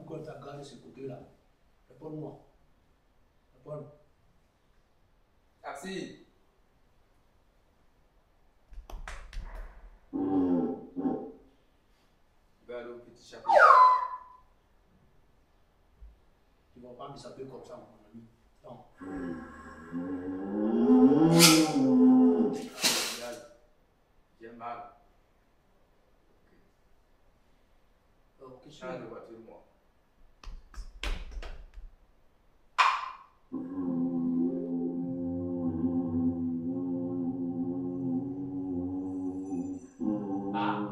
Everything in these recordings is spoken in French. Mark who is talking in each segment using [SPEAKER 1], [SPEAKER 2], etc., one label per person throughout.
[SPEAKER 1] pourquoi tu as gardé ce côté-là? Réponds-moi. Réponds.
[SPEAKER 2] Taxi. Je vais aller au petit chapeau.
[SPEAKER 1] Tu ne vas pas me saper comme ça, mon ami. Non.
[SPEAKER 2] J'ai mal.
[SPEAKER 1] Qu'est-ce
[SPEAKER 2] Change de
[SPEAKER 1] que
[SPEAKER 2] voiture, moi. Ah.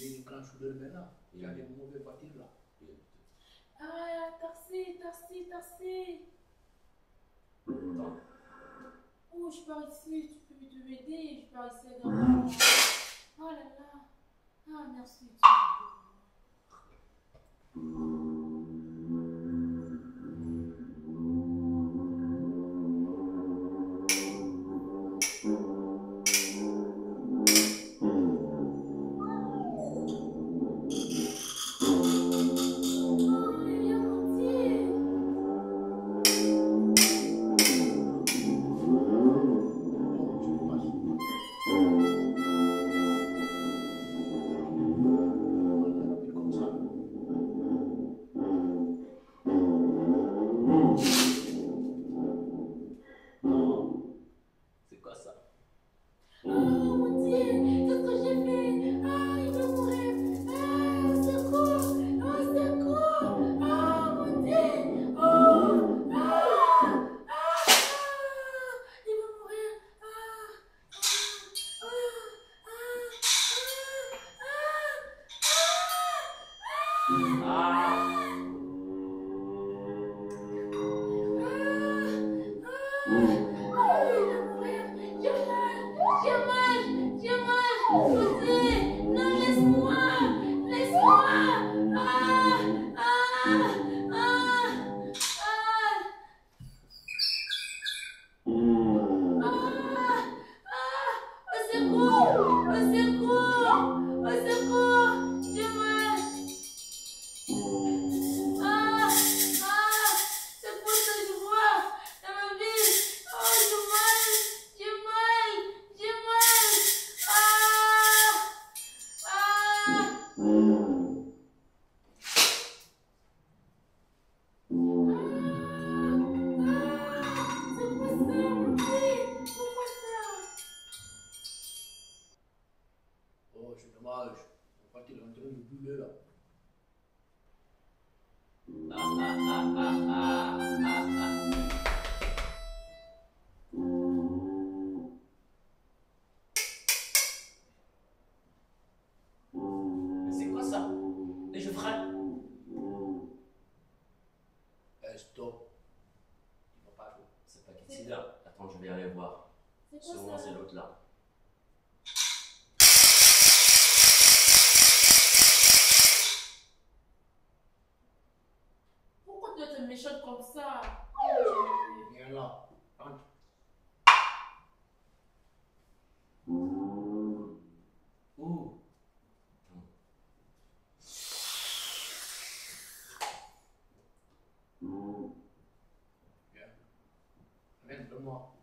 [SPEAKER 1] les grands soudeurs maintenant? Il y a des mauvaises voitures là.
[SPEAKER 3] Ah, taxi, taxi, taxi.
[SPEAKER 2] Attends.
[SPEAKER 3] Oh, je pars ici, tu peux m'aider, je pars ici à Gabon. Oh là là. Ah, merci.
[SPEAKER 2] C'est quoi ça?
[SPEAKER 3] Oh mon Dieu, qu'est-ce que j'ai fait? Ah, il va mourir. Ah, au secours, au secours. Ah, mon Dieu. Oh, il va mourir. J'ai mal, mon Dieu. Non, laisse-moi, laisse-moi. Au secours, au secours, au secours. J'ai mal. C'est pour ça que je vois dans ma vie. Oh, j'ai mal, j'ai mal, j'ai mal. C'est quoi ça, mon Dieu? Pourquoi ça?
[SPEAKER 1] Oh, c'est dommage. La voiture est en train de brûler là.
[SPEAKER 2] Mais c'est quoi ça? Et je freine.
[SPEAKER 1] Stop. Il va pas jouer.
[SPEAKER 2] C'est pas qu'ici là. Attends, je vais aller voir.
[SPEAKER 3] C'est quoi
[SPEAKER 2] Sûrement
[SPEAKER 3] ça?
[SPEAKER 2] c'est l'autre là.
[SPEAKER 3] Pourquoi tu es méchante comme ça?
[SPEAKER 1] Viens là. Rentre.
[SPEAKER 2] Ouh.
[SPEAKER 1] Viens. Viens, donne-moi.